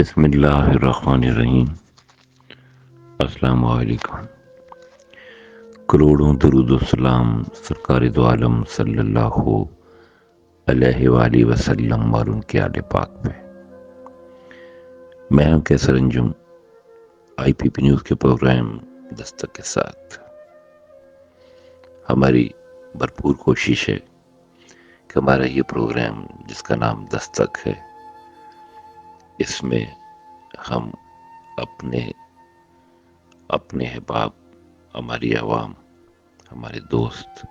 بسم اللہ الرحمن الرحیم۔ السلام علیکم۔ کروڑوں درود و سلام سرکار دو عالم صلی اللہ علیہ وآلہ وسلم اور ان کے آل پاک پہ۔ میں ہوں کیسر انجم، آئی پی پی نیوز کے پروگرام دستک کے ساتھ۔ ہماری بھرپور کوشش ہے کہ ہمارا یہ پروگرام جس کا نام دستک ہے، اس میں ہم اپنے احباب، ہماری عوام، ہمارے دوست،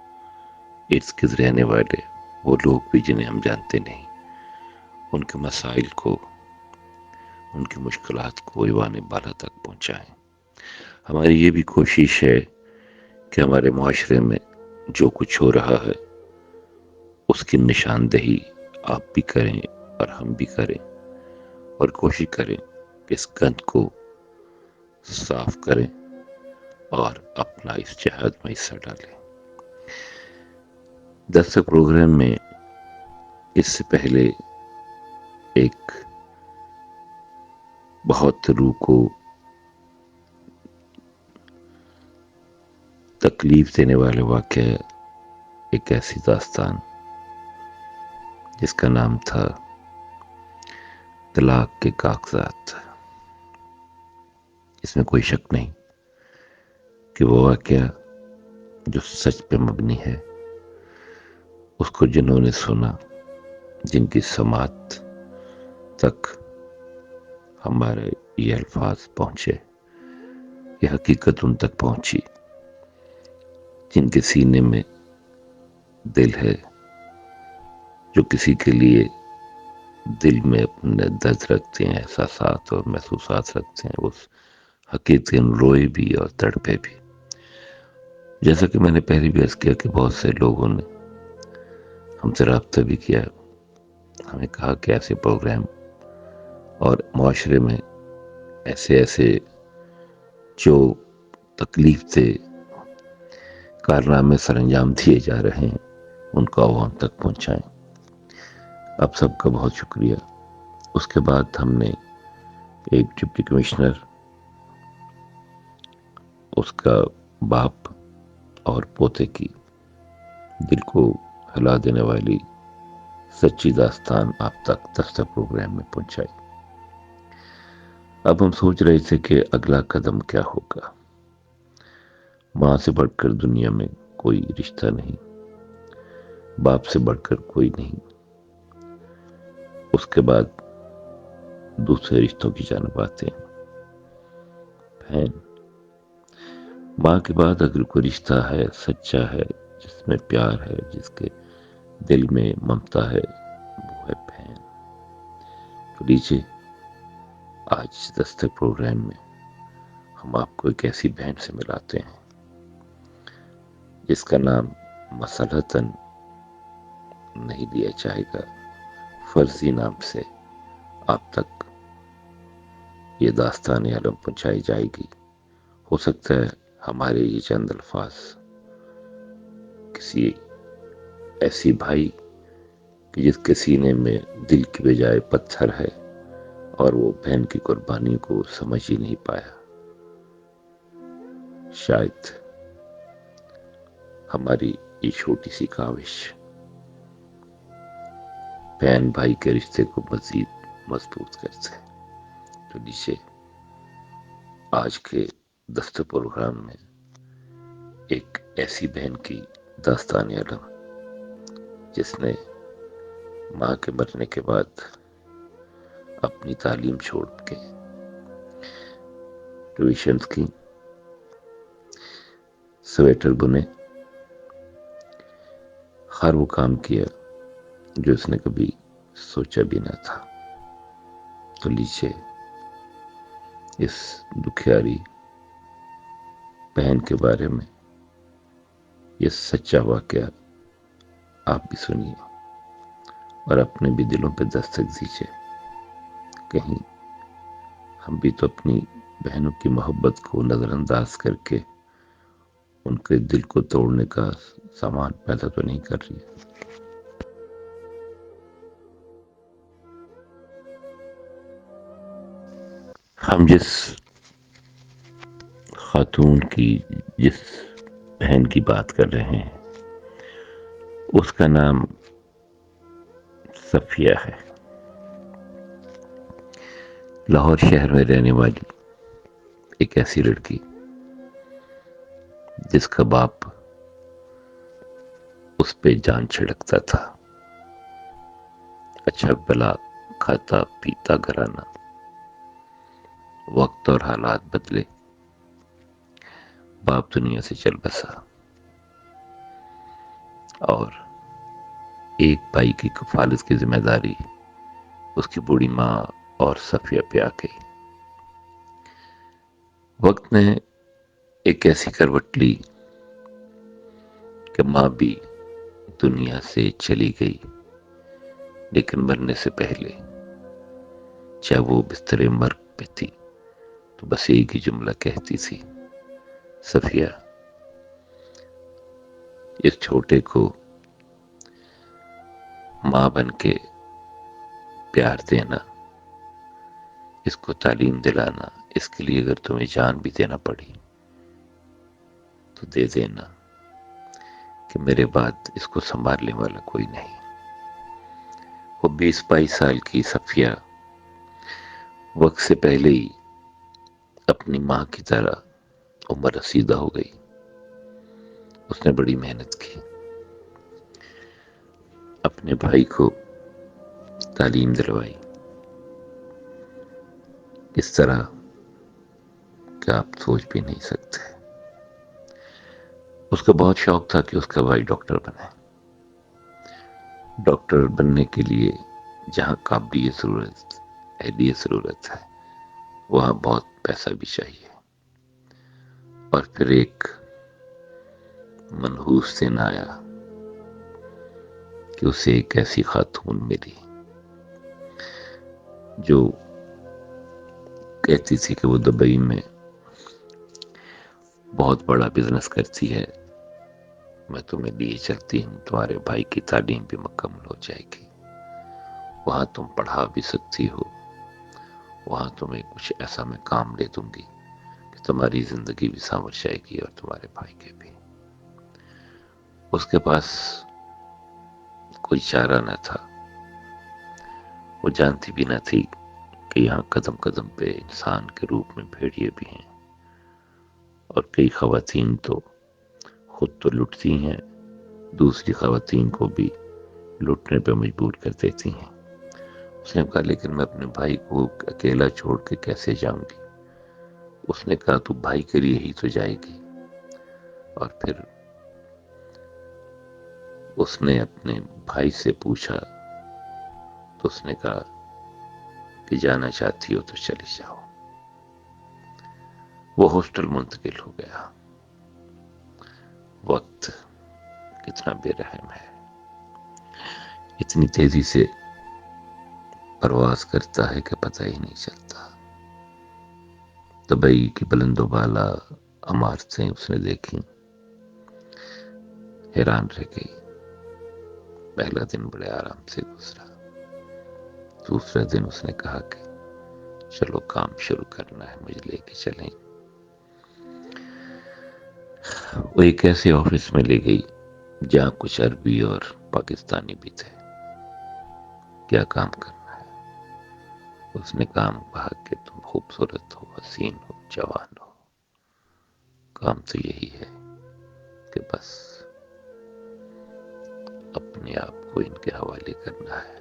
ارد گرد رہنے والے وہ لوگ بھی جنہیں ہم جانتے نہیں، ان کے مسائل کو، ان کی مشکلات کو ایوان بالا تک پہنچائیں۔ ہماری یہ بھی کوشش ہے کہ ہمارے معاشرے میں جو کچھ ہو رہا ہے اس کی نشاندہی آپ بھی کریں اور ہم بھی کریں، اور کوشش کریں کہ اس گند کو صاف کریں اور اپنا اس جہاد میں حصہ ڈالیں۔ دستک پروگرام میں اس سے پہلے ایک بہت روح کو تکلیف دینے والے واقعہ، ایک ایسی داستان جس کا نام تھا طلاق کے کاغذات۔ اس میں کوئی شک نہیں کہ وہ واقعہ جو سچ پہ مبنی ہے، اس کو جنہوں نے سنا، جن کی سماعت تک ہمارے یہ الفاظ پہنچے، یہ حقیقت ان تک پہنچی، جن کے سینے میں دل ہے، جو کسی کے لیے دل میں اپنے درد رکھتے ہیں، احساسات اور محسوسات رکھتے ہیں، وہ حقیقت روئے بھی اور تڑپے بھی۔ جیسا کہ میں نے پہلے بھی عرض کیا کہ بہت سے لوگوں نے ہم سے رابطہ بھی کیا، ہمیں کہا کہ ایسے پروگرام اور معاشرے میں ایسے جو تکلیف دہ کارنامے سر انجام دیے جا رہے ہیں ان کو عوام تک پہنچائیں۔ اب سب کا بہت شکریہ۔ اس کے بعد ہم نے ایک ڈپٹی کمشنر، اس کا باپ اور پوتے کی دل کو ہلا دینے والی سچی داستان آپ تک دستک پروگرام میں پہنچائی۔ اب ہم سوچ رہے تھے کہ اگلا قدم کیا ہوگا۔ ماں سے بڑھ کر دنیا میں کوئی رشتہ نہیں، باپ سے بڑھ کر کوئی نہیں، اس کے بعد دوسرے رشتوں کی جانب آتے ہیں۔ بہن، ماں کے بعد اگر کوئی رشتہ ہے، سچا ہے، جس میں پیار ہے، جس کے دل میں ممتا ہے، وہ ہے بہن۔ تو لیجیے، آج دستک پروگرام میں ہم آپ کو ایک ایسی بہن سے ملاتے ہیں جس کا نام مصلحتاً نہیں لیا جائے گا، فرضی نام سے آپ تک یہ داستان عالم پہنچائی جائے گی۔ ہو سکتا ہے ہمارے یہ چند الفاظ کسی ایسی بھائی کہ جس کے سینے میں دل کی بجائے پتھر ہے اور وہ بہن کی قربانی کو سمجھ ہی نہیں پایا، شاید ہماری یہ چھوٹی سی کاوش بہن بھائی کے رشتے کو مزید مضبوط کرتے ہیں۔ تو نیچے آج کے دستک پروگرام میں ایک ایسی بہن کی داستان علم جس نے ماں کے مرنے کے بعد اپنی تعلیم چھوڑ کے ٹیوشنز کی، سویٹر بنے، ہر وہ کام کیا جو اس نے کبھی سوچا بھی نہ تھا۔ تو لیجیے اس دکھیاری بہن کے بارے میں یہ سچا واقعہ آپ بھی سنیے اور اپنے بھی دلوں پہ دستک دیجیے۔ کہیں ہم بھی تو اپنی بہنوں کی محبت کو نظر انداز کر کے ان کے دل کو توڑنے کا سامان پیدا تو نہیں کر رہی ہے۔ ہم جس خاتون کی، جس بہن کی بات کر رہے ہیں، اس کا نام صفیہ ہے، لاہور شہر میں رہنے والی ایک ایسی لڑکی جس کا باپ اس پہ جان چھڑکتا تھا۔ اچھا بھلا کھاتا پیتا گھرانہ، وقت اور حالات بدلے، باپ دنیا سے چل بسا اور ایک بھائی کی کفالت کی ذمہ داری اس کی بوڑھی ماں اور صفیہ پہ آ گئی۔ وقت نے ایک ایسی کروٹ لی کہ ماں بھی دنیا سے چلی گئی، لیکن مرنے سے پہلے چاہے وہ بستر مرگ پہ تھی تو بس ایک ہی جملہ کہتی تھی، صفیہ اس چھوٹے کو ماں بن کے پیار دینا، اس کو تعلیم دلانا، اس کے لیے اگر تمہیں جان بھی دینا پڑی تو دے دینا، کہ میرے بعد اس کو سنبھالنے والا کوئی نہیں۔ وہ 22 سال کی صفیہ وقت سے پہلے ہی اپنی ماں کی طرح عمر رسیدہ ہو گئی۔ اس نے بڑی محنت کی، اپنے بھائی کو تعلیم دلوائی، اس طرح کہ آپ سوچ بھی نہیں سکتے۔ اس کا بہت شوق تھا کہ اس کا بھائی ڈاکٹر بنے۔ ڈاکٹر بننے کے لیے جہاں قابلیت ضرورت، اہلیت ضرورت ہے، وہاں بہت پیسہ بھی چاہیے۔ اور پھر ایک منحوس دن آیا کہ اسے ایک ایسی خاتون ملی جو کہتی تھی کہ وہ دبئی میں بہت بڑا بزنس کرتی ہے، میں تمہیں لیے چلتی ہوں، تمہارے بھائی کی تعلیم بھی مکمل ہو جائے گی، وہاں تم پڑھا بھی سکتی ہو، وہاں تمہیں کچھ ایسا میں کام دے دوں گی کہ تمہاری زندگی بھی سنور جائے گی اور تمہارے بھائی کے بھی۔ اس کے پاس کوئی چارہ نہ تھا، وہ جانتی بھی نہ تھی کہ یہاں قدم قدم پہ انسان کے روپ میں بھیڑیے بھی ہیں، اور کئی خواتین تو خود تو لٹتی ہیں، دوسری خواتین کو بھی لٹنے پہ مجبور کر دیتی ہیں۔ اس نے کہا لیکن میں اپنے بھائی کو اکیلا چھوڑ کے کیسے جاؤں گی؟ اس نے کہا تو بھائی کے لیے ہی تو جائے گی۔ اور پھر اس نے اپنے بھائی سے پوچھا تو اس نے کہا کہ جانا چاہتی ہو تو چلی جاؤ۔ وہ ہاسٹل منتقل ہو گیا۔ وقت کتنا بے رحم ہے، اتنی تیزی سے پرواز کرتا ہے کہ پتہ ہی نہیں چلتا۔ دبئی کی بلند و بالا عمارتیں اس نے دیکھی، حیران رہ گئی۔ پہلا دن بڑے آرام سے گزرا، دوسرا دن اس نے کہا کہ چلو کام شروع کرنا ہے، مجھے لے کے چلیں۔ وہ ایک ایسے آفس میں لے گئی جہاں کچھ عربی اور پاکستانی بھی تھے۔ کیا کام کرنا ہے؟ اس نے کام کہا کہ تم خوبصورت ہو، حسین ہو، جوان ہو، کام تو یہی ہے کہ بس اپنے آپ کو ان کے حوالے کرنا ہے،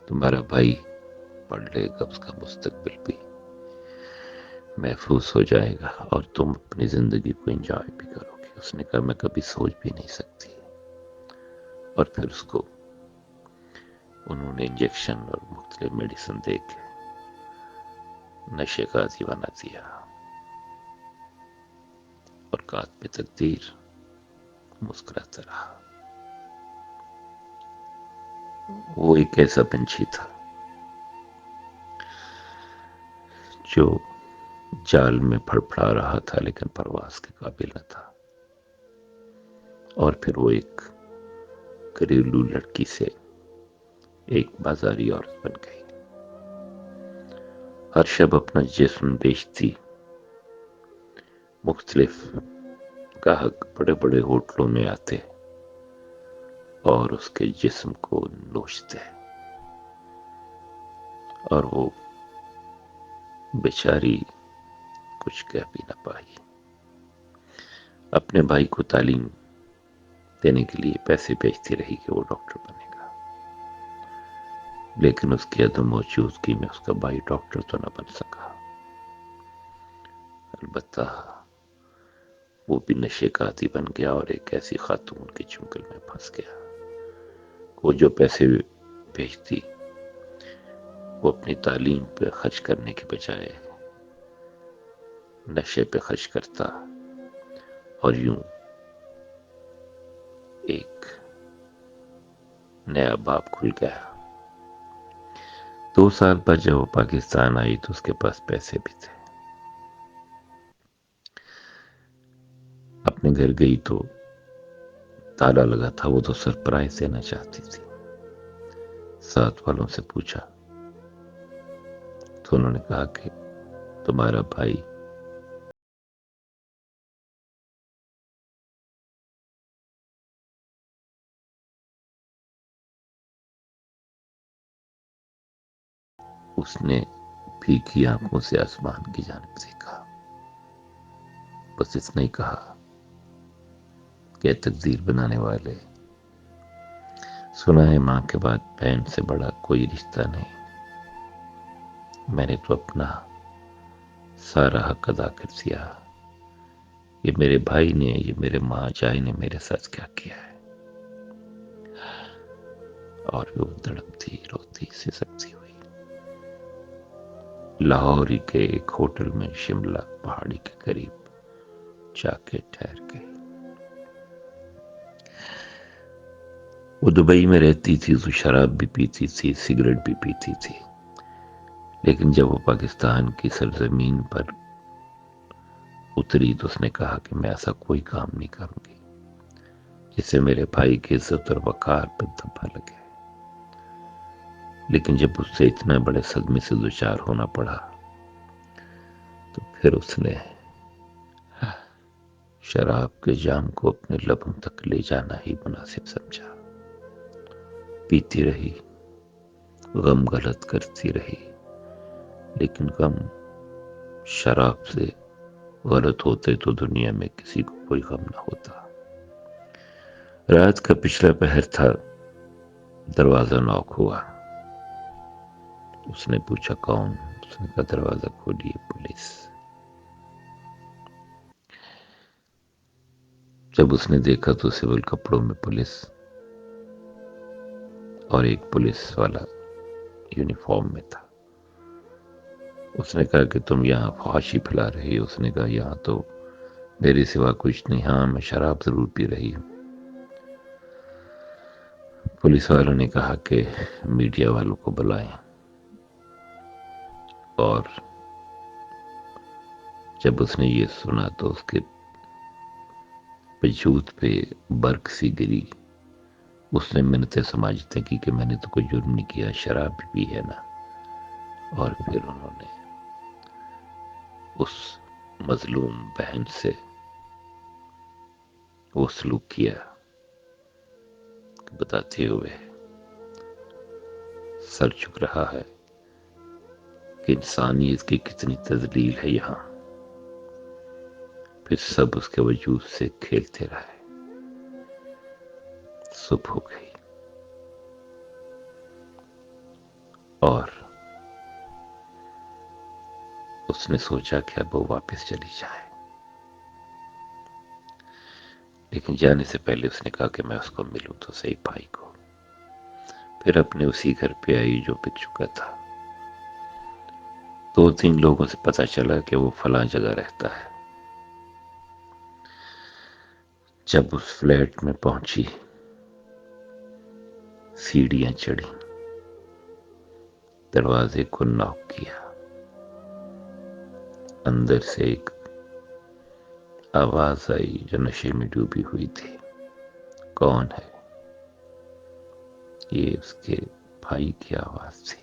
تمہارا بھائی پڑھ لے گا، اس کا مستقبل بھی محفوظ ہو جائے گا اور تم اپنی زندگی کو انجوائے بھی کرو گے۔ اس نے کہا میں کبھی سوچ بھی نہیں سکتی۔ اور پھر اس کو انہوں نے انجیکشن اور مختلف میڈیسن دے کے نشے کا عادی بنا دیا، اور کاتب تقدیر مسکراتا رہا۔ وہ ایک ایسا پنچھی تھا جو جال میں پھڑپڑا رہا تھا لیکن پرواز کے قابل نہ تھا، اور پھر وہ ایک گھریلو لڑکی سے ایک بازاری عورت بن گئی۔ ہر شب اپنا جسم بیچتی، مختلف گاہک بڑے بڑے ہوٹلوں میں آتے اور اس کے جسم کو نوچتے، اور وہ بیچاری کچھ کہہ بھی نہ پائی۔ اپنے بھائی کو تعلیم دینے کے لیے پیسے بیچتی رہی کہ وہ ڈاکٹر بنے گا، لیکن اس کی عدم موجودگی میں اس کا بھائی ڈاکٹر تو نہ بن سکا۔ البتہ وہ بھی نشے کا عادی بن گیا اور ایک ایسی خاتون کے چنگل میں پھنس گیا۔ وہ جو پیسے بھیجتی وہ اپنی تعلیم پہ خرچ کرنے کے بجائے نشے پہ خرچ کرتا، اور یوں ایک نیا باب کھل گیا۔ 2 سال بعد جب وہ پاکستان آئی تو اس کے پاس پیسے بھی تھے۔ اپنے گھر گئی تو تالا لگا تھا، وہ تو سرپرائز دینا چاہتی تھی۔ ساتھ والوں سے پوچھا تو انہوں نے کہا کہ تمہارا بھائی اس نے پھیکی آنکھوں سے آسمان کی جانب دیکھا، بس اتنا ہی کہا کہ تقدیر بنانے والے، سنا ہے ماں کے بعد بہن سے بڑا کوئی رشتہ نہیں، میں نے تو اپنا سارا حق ادا کر دیا، یہ میرے بھائی نے، یہ میرے ماں جائی نے میرے ساتھ کیا کیا ہے۔ اور وہ تڑپتی روتی سسکتی ہوئی لاہور ہی کے ایک ہوٹل میں شملہ پہاڑی کے قریب جا کے ٹھہر گئی۔ وہ دبئی میں رہتی تھی تو شراب بھی پیتی تھی، سگریٹ بھی پیتی تھی، لیکن جب وہ پاکستان کی سرزمین پر اتری تو اس نے کہا کہ میں ایسا کوئی کام نہیں کروں گی جس سے میرے بھائی کی عزت اور وقار پر دھبا لگے۔ لیکن جب اس سے اتنا بڑے صدمے سے دوچار ہونا پڑا تو پھر اس نے شراب کے جام کو اپنے لبوں تک لے جانا ہی مناسب سمجھا۔ پیتی رہی، غم غلط کرتی رہی، لیکن غم شراب سے غلط ہوتے تو دنیا میں کسی کو کوئی غم نہ ہوتا۔ رات کا پچھلا پہر تھا، دروازہ نوک ہوا۔ اس نے پوچھا کون؟ اس نے کہا دروازہ کھولیے، پولیس۔ جب اس نے دیکھا تو سول کپڑوں میں پولیس اور ایک پولیس والا یونیفارم میں تھا۔ اس نے کہا کہ تم یہاں فحاشی پھیلا رہی ہو؟ اس نے کہا یہاں تو میرے سوا کچھ نہیں، ہاں میں شراب ضرور پی رہی ہوں۔ پولیس والوں نے کہا کہ میڈیا والوں کو بلائیں، اور جب اس نے یہ سنا تو اس کے وجود پہ برق سی گری۔ اس نے منتیں سماجھتے کی کہ میں نے تو کوئی جرم نہیں کیا، شراب بھی پی ہے نا۔ اور پھر انہوں نے اس مظلوم بہن سے وہ سلوک کیا بتاتے ہوئے سر جھک رہا ہے کہ انسانیت کی کتنی تذلیل ہے یہاں۔ پھر سب اس کے وجود سے کھیلتے رہے۔ صبح ہو گئی اور اس نے سوچا کہ اب وہ واپس چلی جائے، لیکن جانے سے پہلے اس نے کہا کہ میں اس کو ملوں تو صحیح بھائی کو۔ پھر اپنے اسی گھر پہ آئی جو بک چکا تھا۔ 2-3 لوگوں سے پتا چلا کہ وہ فلاں جگہ رہتا ہے۔ جب اس فلیٹ میں پہنچی، سیڑھیاں چڑھی، دروازے کو ناک کیا، اندر سے ایک آواز آئی جو نشے میں ڈوبی ہوئی تھی۔ کون ہے؟ یہ اس کے بھائی کی آواز تھی۔